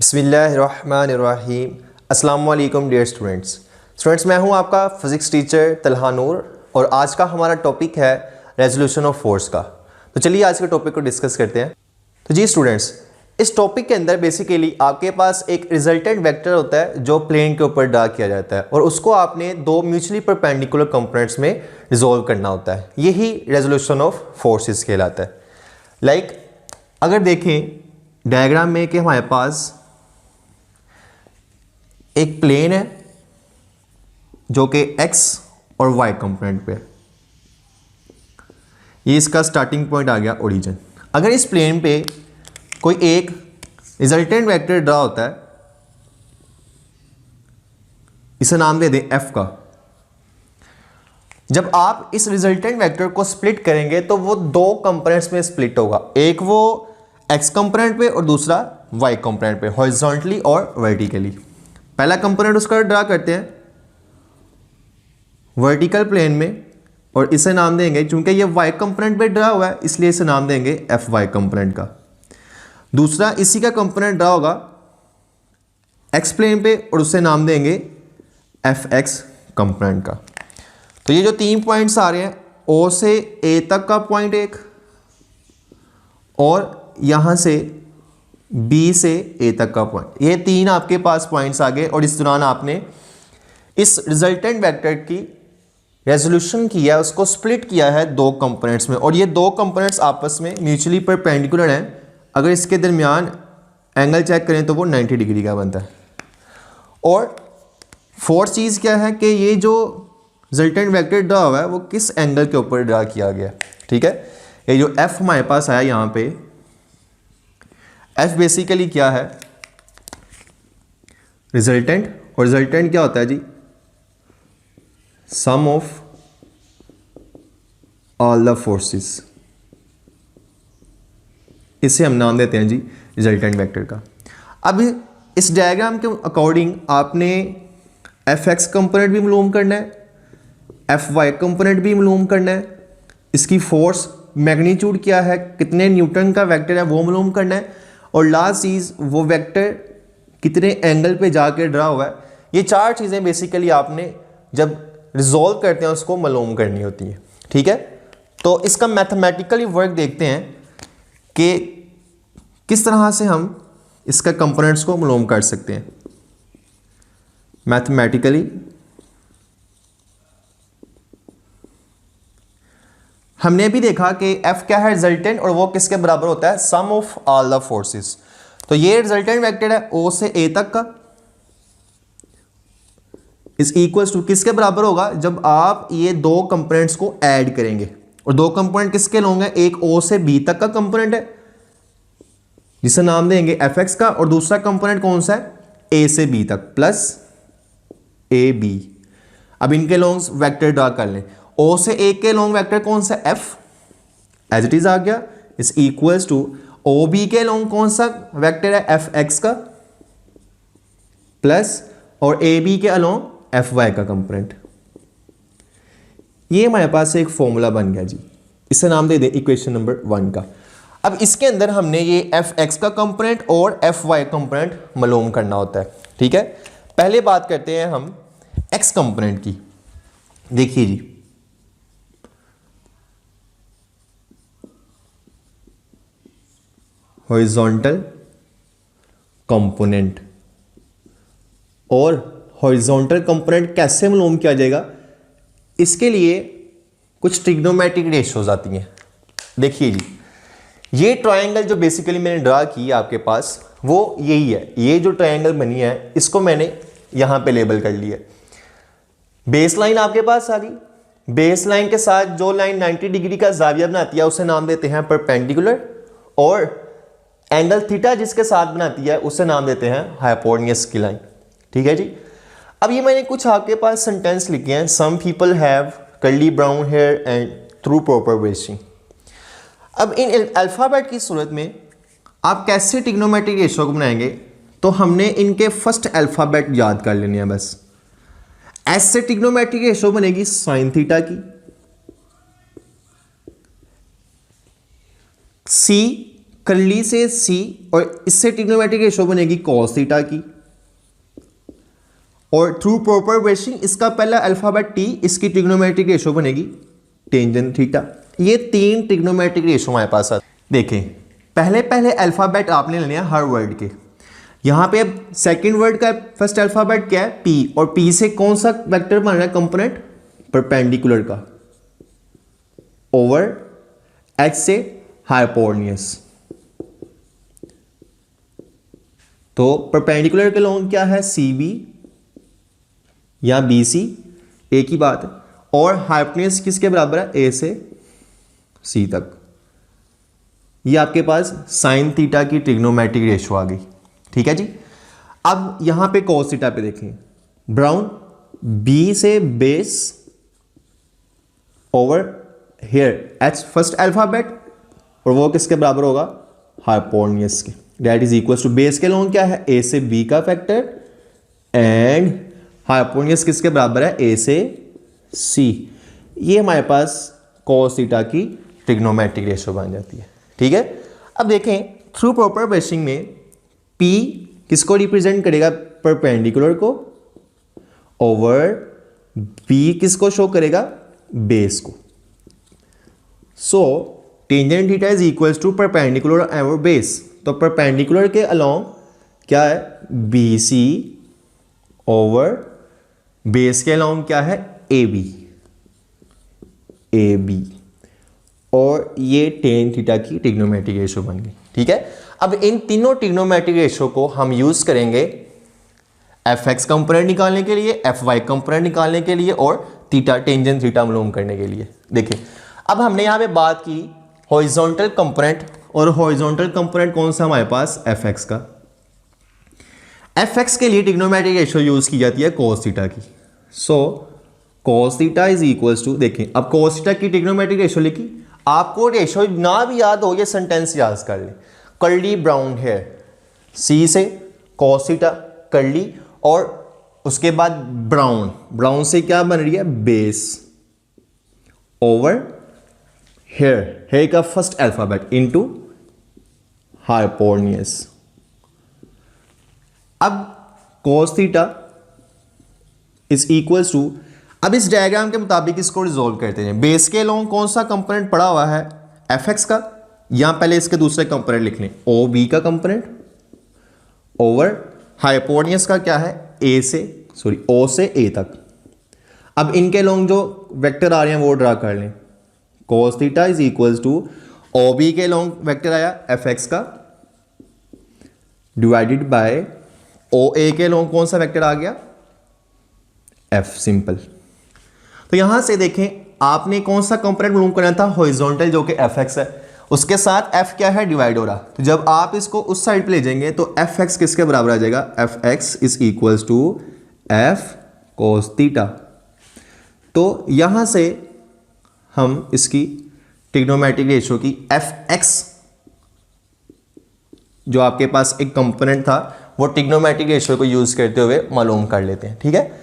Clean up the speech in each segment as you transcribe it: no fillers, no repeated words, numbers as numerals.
बिस्मिल्लाहिर्रहमानिर्रहीम। अस्सलाम वालेकुम डियर स्टूडेंट्स, मैं हूं आपका फ़िज़िक्स टीचर तलहा नूर और आज का हमारा टॉपिक है रेजोल्यूशन ऑफ फोर्स का। तो चलिए आज के टॉपिक को डिस्कस करते हैं। तो जी स्टूडेंट्स, इस टॉपिक के अंदर बेसिकली आपके पास एक रिजल्टेंट वेक्टर होता है जो प्लेन के ऊपर ड्रा किया जाता है और उसको आपने दो म्यूचुअली परपेंडिकुलर कंपोनेंट्स में रिजोल्व करना होता है। यही रेजोल्यूशन ऑफ फोर्सेस कहलाता है। अगर देखें डायग्राम में कि हमारे पास एक प्लेन है जो कि x और y कंपोनेंट पे, ये इसका स्टार्टिंग पॉइंट आ गया ओरिजिन। अगर इस प्लेन पे कोई एक रिजल्टेंट वेक्टर ड्रा होता है, इसे नाम दे दें f का। जब आप इस रिजल्टेंट वेक्टर को स्प्लिट करेंगे तो वो दो कंपोनेंट्स में स्प्लिट होगा, एक वो x कंपोनेंट पे और दूसरा y कंपोनेंट पे, हॉरिजॉन्टली और वर्टिकली। पहला कंपोनेंट उसका ड्रा करते हैं वर्टिकल प्लेन में और इसे नाम देंगे, चूंकि ये y कंपोनेंट पे ड्रा हुआ है इसलिए इसे नाम देंगे fy कंपोनेंट का। दूसरा इसी का कंपोनेंट ड्रा होगा x प्लेन पे और उसे नाम देंगे fx कंपोनेंट का। तो ये जो तीन पॉइंट्स आ रहे हैं, O से A तक का पॉइंट एक और यहां से B से A तक का पॉइंट, ये तीन आपके पास पॉइंट्स आ गए और इस दौरान आपने इस रिजल्टेंट वेक्टर की रेजोल्यूशन किया, उसको स्प्लिट किया है दो कंपोनेंट्स में और ये दो कंपोनेंट्स आपस में म्यूचुअली परपेंडिकुलर हैं। अगर इसके दरमियान एंगल चेक करें तो वो 90 डिग्री का बनता है। और फोर्थ चीज़ क्या है कि ये जो रिजल्टेंट वेक्टर ड्रा हुआ है वो किस एंगल के ऊपर ड्रा किया गया, ठीक है। ये जो F हमारे पास आया यहाँ पे, F बेसिकली क्या है, रिजल्टेंट, और रिजल्टेंट क्या होता है जी, सम ऑफ ऑल द फोर्सेस। इसे हम नाम देते हैं जी रिजल्टेंट वेक्टर का। अब इस डायग्राम के अकॉर्डिंग आपने fx कंपोनेंट भी मालूम करना है, fy कंपोनेंट भी मालूम करना है, इसकी फोर्स मैग्नीट्यूड क्या है, कितने न्यूटन का वेक्टर है वो मालूम करना है, और लास्ट चीज़ वो वेक्टर कितने एंगल पे जाके ड्रा हुआ है। ये चार चीज़ें बेसिकली आपने जब रिजॉल्व करते हैं उसको मालूम करनी होती है, ठीक है। तो इसका मैथमेटिकली वर्क देखते हैं कि किस तरह से हम इसका कंपोनेंट्स को मालूम कर सकते हैं मैथमेटिकली। हमने भी देखा कि F क्या है, रिजल्टेंट, और वो किसके बराबर होता है, सम ऑफ ऑल द फोर्सेस। तो ये रिजल्टेंट वेक्टर है O से A तक का, इज इक्वल्स टू किसके बराबर होगा, जब आप ये दो कंपोनेंट्स को ऐड करेंगे। और दो कंपोनेंट किसके होंगे, एक O से B तक का कंपोनेंट है जिसे नाम देंगे fx का, और दूसरा कंपोनेंट कौन सा है, A से B तक प्लस AB। अब इनके लॉन्ग्स वेक्टर ड्रा कर लें। O से A के लॉन्ग वेक्टर कौन सा, F, एज इट इज आ गया, इज इक्वल्स टू OB के लॉन्ग कौन सा वेक्टर है, fx का, प्लस और AB के अलॉन्ग fy का कंपोनेंट। ये हमारे पास एक फॉर्मूला बन गया जी, इसे नाम दे दें इक्वेशन नंबर 1 का। अब इसके अंदर हमने ये fx का कंपोनेंट और fy कंपोनेंट मालूम करना होता है, ठीक है। पहले बात करते हैं हम x कंपोनेंट की। देखिए जी, हॉरिजॉन्टल कंपोनेंट, और हॉरिजॉन्टल कंपोनेंट कैसे मालूम किया जाएगा, इसके लिए कुछ ट्रिग्नोमेट्रिक रेशियोज आती हैं। देखिए जी, ये ट्रायंगल जो बेसिकली मैंने ड्रा की आपके पास वो यही है, ये जो ट्रायंगल बनी है इसको मैंने यहां पे लेबल कर लिया। बेस लाइन आपके पास आ गई, बेस लाइन के साथ जो लाइन 90 डिग्री का जाविया बनाती है उसे नाम देते हैं परपेंडिकुलर, और एंगल थीटा जिसके साथ बनाती है उसे नाम देते हैं हाइपोटेन्यूस की लाइन, ठीक है जी। अब ये मैंने कुछ आपके पास सेंटेंस लिखे हैं, some people have curly brown hair and through proper bracing. अब इन अल्फाबेट की सूरत में आप कैसे ट्रिग्नोमेट्रिक रेशियो को बनाएंगे, तो हमने इनके फर्स्ट अल्फाबेट याद कर लेने हैं बस। एस से ट्रिग्नोमेट्रिक रेशियो बनेगी साइन थीटा की, सी कर्ली से सी और इससे ट्रिग्नोमेट्रिक रेशो बनेगी कॉस थीटा की, और थ्रू प्रॉपर ब्रेशिंग इसका पहला अल्फाबेट टी, इसकी ट्रिग्नोमेट्रिक रेशो बनेगी टेंजेंट थीटा। ये 3 ट्रिग्नोमेट्रिक रेशो हमारे पास आते हैं। देखें पहले अल्फाबेट आपने लेने हैं हर वर्ड के। यहाँ पे अब सेकंड वर्ड का फर्स्ट अल्फाबेट क्या है पी, और पी से कौन सा वेक्टर बन रहा है कंपोनेंट, परपेंडिकुलर का, ओवर एच से हाइपोटेन्यूज। तो परपेंडिकुलर के लॉन्ग क्या है सी बी या बी सी, एक ही बात है, और हाइपोटेन्यूज किसके बराबर है ए से सी तक। ये आपके पास साइन थीटा की ट्रिग्नोमेट्रिक रेशो आ गई, ठीक है जी। अब यहां पे कॉस थीटा पे देखें, ब्राउन बी से base over hair h first alphabet, और वो किसके बराबर होगा हाइपोटेन्यूज के, that is equal to base के लॉन्ग क्या है ए से बी का फैक्टर, एंड हाइपोटेन्यूज किसके बराबर है ए से सी। ये हमारे पास कॉस थीटा की ट्रिग्नोमेट्रिक रेशो बन जाती है, ठीक है। अब देखें थ्रू प्रॉपर ब्रेशिंग में P किसको रिप्रेजेंट करेगा, परपेंडिकुलर को, ओवर B किसको शो करेगा, बेस को। So tangent theta is equal to perpendicular over base, तो परपेंडिकुलर के अलोंग क्या है BC ओवर बेस के अलोंग क्या है AB, और ये टेन थीटा की ट्रिग्नोमेट्रिक रेशो बन गई, ठीक है। अब इन तीनों ट्रिग्नोमेट्रिक रेशो को हम यूज करेंगे एफ एक्स कंपोनेंट निकालने के लिए, एफ वाई कंपोनेंट निकालने के लिए, और थीटा टेंजेंट थीटा मालूम करने के लिए। देखिए अब हमने यहाँ पे बात की हॉरिजॉन्टल कंपोनेंट, और हॉरिजॉन्टल कंपोनेंट कौन सा हमारे पास एफ एक्स का। एफ एक्स के लिए ट्रिग्नोमेट्रिक रेशो यूज की जाती है कॉस थीटा की। So cos theta is equals to, देखें अब कॉस थीटा की ट्रिग्नोमेट्रिक रेशो लिखी, आपको रेशो ना भी याद हो ये सेंटेंस याद कर ले, कर्ली ब्राउन हेयर सी से कॉस थीटा कर्ली, और उसके बाद ब्राउन से क्या बन रही है बेस ओवर हेयर का फर्स्ट अल्फाबेट इनटू हाइपोटेन्यूज। अब cos theta is equals to, अब इस डायग्राम के मुताबिक इसको रिजोल्व करते हैं। बेस के अलोंग कौन सा कंपोनेंट पड़ा हुआ है एफ एक्स का, यहां पहले इसके दूसरे कंपोनेंट लिख लें ओ बी का कंपोनेंट, ओवर हाइपोटेन्यूज का क्या है ओ से ए तक। अब इनके अलोंग जो वेक्टर आ रहे हैं वो ड्रा कर लें, cos theta is equals to O B के अलोंग वेक्टर आया एफ एक्स का, डिवाइडेड बाय ओ ए के अलोंग कौन सा वेक्टर आ गया एफ, सिंपल। तो यहां से देखें आपने कौन सा कंपोनेंट मालूम करना था हॉरिजॉन्टल जो कि एफ एक्स है, उसके साथ एफ क्या है डिवाइड हो रहा, तो जब आप इसको उस साइड पे ले जाएंगे तो एफ एक्स किसके बराबर आ जाएगा, F x is equals to F cos theta. तो यहां से हम इसकी ट्रिग्नोमेट्रिक रेशो की एफ एक्स जो आपके पास एक कंपोनेंट था वो ट्रिग्नोमेट्रिक रेशो को यूज करते हुए मालूम कर लेते हैं, ठीक है।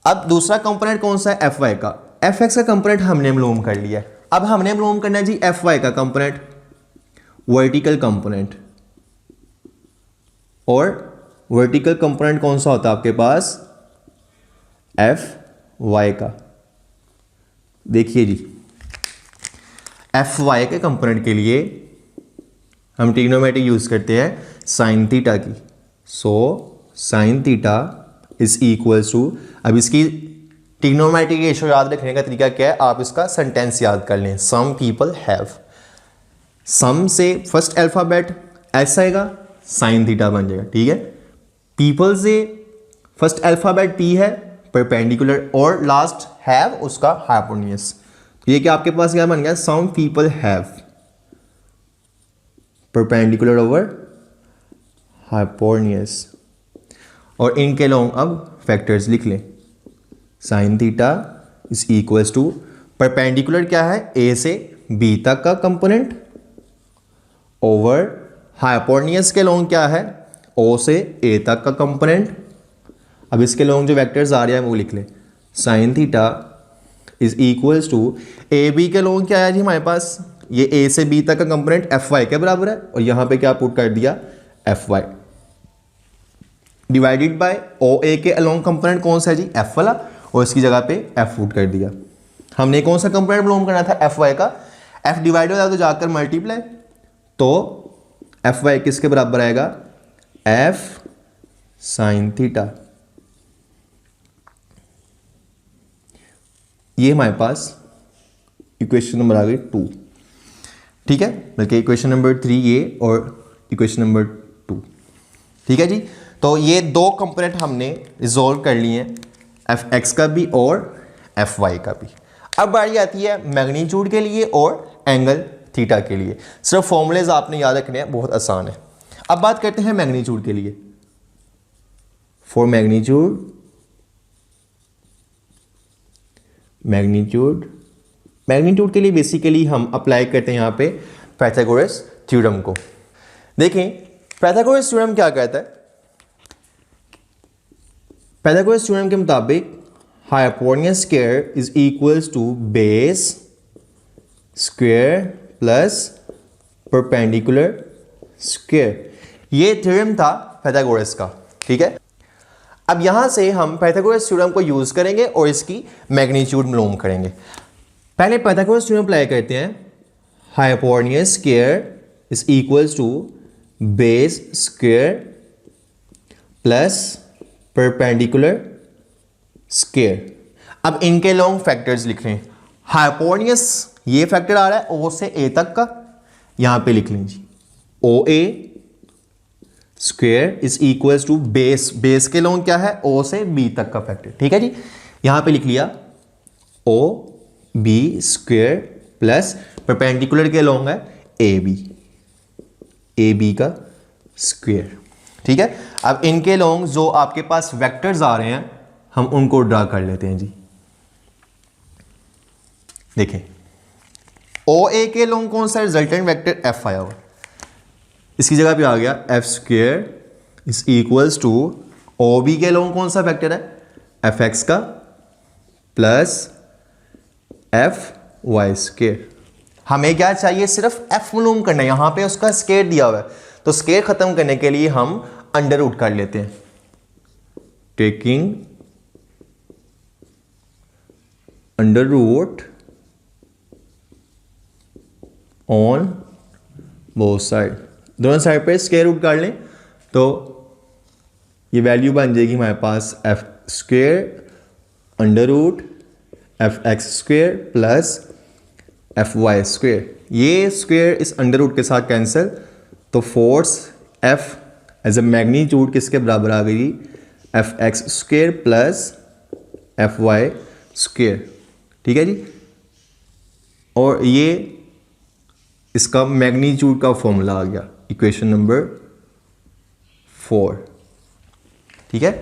अब दूसरा कंपोनेंट कौन सा है एफ वाई का, एफ एक्स का कंपोनेंट हमने मालूम कर लिया है। अब हमने मालूम करना है जी एफ वाई का कंपोनेंट, वर्टिकल कंपोनेंट, और वर्टिकल कंपोनेंट कौन सा होता है आपके पास एफ वाई का। देखिए जी एफ वाई के कंपोनेंट के लिए हम ट्रिग्नोमेट्री यूज करते हैं साइन थीटा की। So sine theta is equals to, अब इसकी ट्रिग्नोमेट्रिक रेशो याद रखने का तरीका क्या है, आप इसका सेंटेंस याद कर लें, सम पीपल हैव, सम से फर्स्ट अल्फाबेट एस आएगा साइन थीटा बन जाएगा, ठीक है। पीपल से फर्स्ट अल्फाबेट पी है परपेंडिकुलर, और लास्ट हैव उसका हाइपोटेन्यूज। ये क्या आपके पास क्या बन गया, some people have perpendicular over hypotenuse, और इनके लॉन्ग अब फैक्टर्स लिख लें, sine theta is equals to perpendicular क्या है ए से बी तक का कंपोनेंट, ओवर हाइपोटेन्यूज के लॉन्ग क्या है ओ से ए तक का कंपोनेंट। अब इसके लॉन्ग जो वेक्टर्स आ रहे हैं वो लिख लें, sine theta is equals to A B के लॉन्ग क्या है जी हमारे पास ये ए से बी तक का कंपोनेंट एफ वाई के बराबर है, और यहां पे क्या पुट कर दिया, F Y divided by o a के अलोंग कंपोनेंट कौन सा है जी, एफ वाला, और इसकी जगह पे एफ पुट कर दिया। हमने कौन सा कंपोनेंट मालूम करना था, एफ वाई का, एफ डिवाइड हो जाए तो जाकर मल्टीप्लाई, तो एफ वाई किसके बराबर आएगा, एफ साइन थीटा। ये हमारे पास इक्वेशन नंबर आ गई 2, ठीक है, बल्कि इक्वेशन नंबर 3 ये और इक्वेशन नंबर 2, ठीक है जी। तो ये दो कंपोनेंट हमने रिजोल्व कर लिए हैं, एफ एक्स का भी और एफ वाई का भी। अब बारी आती है मैग्नीट्यूड के लिए और एंगल थीटा के लिए। सिर्फ फॉर्मूलेज आपने याद रखने हैं, बहुत आसान है। अब बात करते हैं मैग्नीट्यूड के लिए। फॉर मैग्नीट्यूड के लिए बेसिकली हम अप्लाई करते हैं यहां पे पाइथागोरस थ्योरम को। देखें पाइथागोरस थ्योरम क्या कहता है, पाइथागोरस थ्योरम के मुताबिक hypotenuse square is equals to base square plus perpendicular square. ये थ्योरम था पाइथागोरस का, ठीक है। अब यहां से हम पाइथागोरस थ्योरम को यूज करेंगे और इसकी मैग्नीट्यूड मालूम करेंगे। पहले पाइथागोरस थ्योरम अप्लाई करते हैं, hypotenuse square is equals to base square plus perpendicular square. अब इनके लॉन्ग फैक्टर्स लिख रहे हैं। हाइपोटेन्यूज ये फैक्टर आ रहा है ओ से ए तक का, यहां पे लिख लीजिए O A square is equals to base, base के लॉन्ग क्या है, ओ से बी तक का फैक्टर, ठीक है जी। यहां पे लिख लिया O B square plus perpendicular के लॉन्ग है ए बी का स्क्वायर, ठीक है। अब इनके लॉन्ग जो आपके पास वेक्टर्स आ रहे हैं हम उनको ड्रा कर लेते हैं जी। देखें ओ ए के लॉन्ग कौन सा, रिजल्टेंट वेक्टर एफ आया हुआ, इसकी जगह पे आ गया F square is equals to O B के लॉन्ग कौन सा वेक्टर है, एफ एक्स का प्लस एफ वाई स्क्वायर। हमें क्या चाहिए, सिर्फ एफ मालूम करना है, यहां पे उसका स्क्वायर दिया हुआ है, तो स्क्वायर खत्म करने के लिए हम अंडर रूट कर लेते हैं, taking under root on both side, दोनों साइड पे स्क्वायर रूट कर लें तो ये वैल्यू बन जाएगी हमारे पास F square under root F x square plus F y square. ये स्क्वायर इस अंडर रूट के साथ कैंसिल, तो force F as a magnitude किसके बराबर आ गई, F x square plus F y square, ठीक है जी। और ये इसका मैग्नीट्यूड का फॉर्मूला आ गया, इक्वेशन नंबर 4, ठीक है।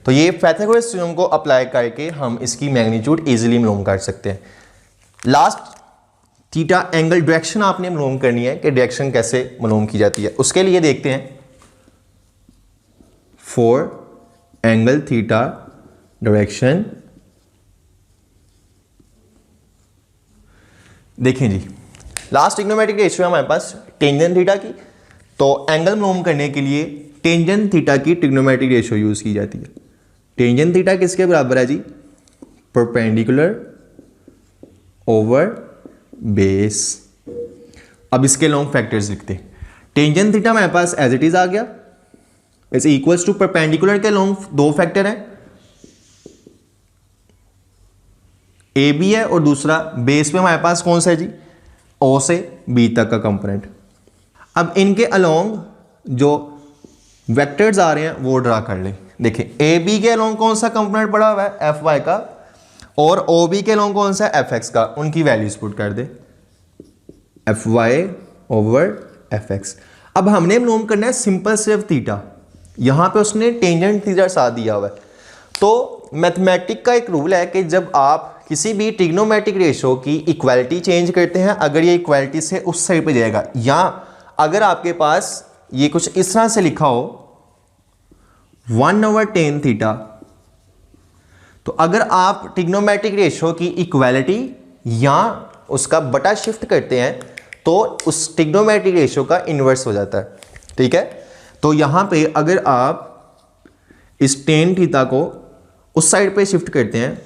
तो ये पाइथागोरस थ्योरम को अप्लाई करके हम इसकी मैग्नीट्यूड इजीली मालूम कर सकते हैं। लास्ट थीटा एंगल डायरेक्शन आपने मालूम करनी है कि डायरेक्शन कैसे मालूम की जाती है, उसके लिए देखते हैं फॉर एंगल थीटा डायरेक्शन। देखें जी लास्ट ट्रिग्नोमेट्रिक रेशियो है हमारे पास टेंजेंट थीटा की, तो एंगल मालूम करने के लिए टेंजेंट थीटा की ट्रिग्नोमेट्रिक रेशियो यूज की जाती है। टेंजेंट थीटा किसके बराबर है जी, परपेंडिकुलर ओवर बेस। अब इसके लॉन्ग फैक्टर्स लिखते हैं। टेंजेंट थीटा हमारे पास एज इट इज आ गया, इज इक्वल्स टू परपेंडिकुलर के लॉन्ग दो फैक्टर हैं, ए बी है और दूसरा बेस पे हमारे पास कौन सा है जी, ओ से बी तक का कंपोनेंट। अब इनके अलोंग जो वेक्टर्स आ रहे हैं वो ड्रा कर लें। देखिए ए बी के अलोंग कौन सा कंपोनेंट पड़ा हुआ है, एफ वाई का, और ओ बी के अलोंग कौन सा है, एफ एक्स का। उनकी वैल्यूज पुट कर दे, F y over F x. अब हमने मालूम करना है सिंपल सिर्फ थीटा, यहां पे उसने टेंजेंट थीटा साथ दिया हुआ है। तो मैथमेटिक का एक रूल है कि जब आप किसी भी ट्रिग्नोमेट्रिक रेशियो की इक्वालिटी चेंज करते हैं, अगर ये इक्वालिटी से उस साइड पे जाएगा, या अगर आपके पास ये कुछ इस तरह से लिखा हो 1/tan थीटा, तो अगर आप ट्रिग्नोमेट्रिक रेशियो की इक्वालिटी या उसका बटा शिफ्ट करते हैं तो उस ट्रिग्नोमेट्रिक रेशियो का इन्वर्स हो जाता है, ठीक है। तो यहां पे अगर आप इस टेन थीटा को उस साइड पे शिफ्ट करते हैं,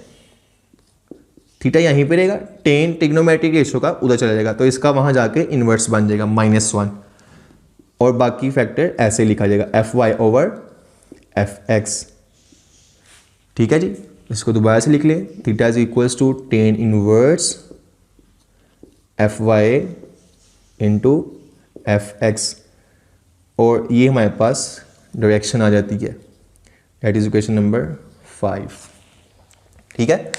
थीटा यहीं पे रहेगा, टेन ट्रिग्नोमेट्रिक रेशियो का उधर चला जाएगा, तो इसका वहां जाके इन्वर्स बन जाएगा -1, और बाकी फैक्टर ऐसे लिखा जाएगा Fy/Fx, ठीक है जी। इसको दोबारा से लिख ले, theta is equals to tan inverse Fy into Fx, और ये हमारे पास डायरेक्शन आ जाती है, दैट इज इक्वेशन नंबर 5, ठीक है।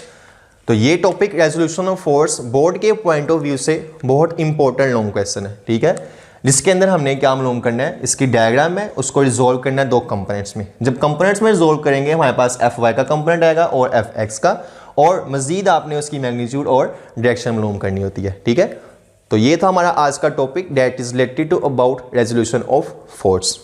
तो ये topic resolution of force board के पॉइंट ऑफ व्यू से बहुत इंपॉर्टेंट लॉन्ग क्वेश्चन है, ठीक है, जिसके अंदर हमने क्या मालूम करना है, इसकी डायग्राम है उसको रिजोल्व करना है दो कंपोनेंट्स में। जब कंपोनेंट्स में रिजोल्व करेंगे हमारे पास Fy का कंपोनेंट आएगा और Fx का, और मजीद आपने उसकी मैग्नीट्यूड और डायरेक्शन मालूम करनी होती है, ठीक है। तो ये था हमारा आज का topic that is related to about resolution of force.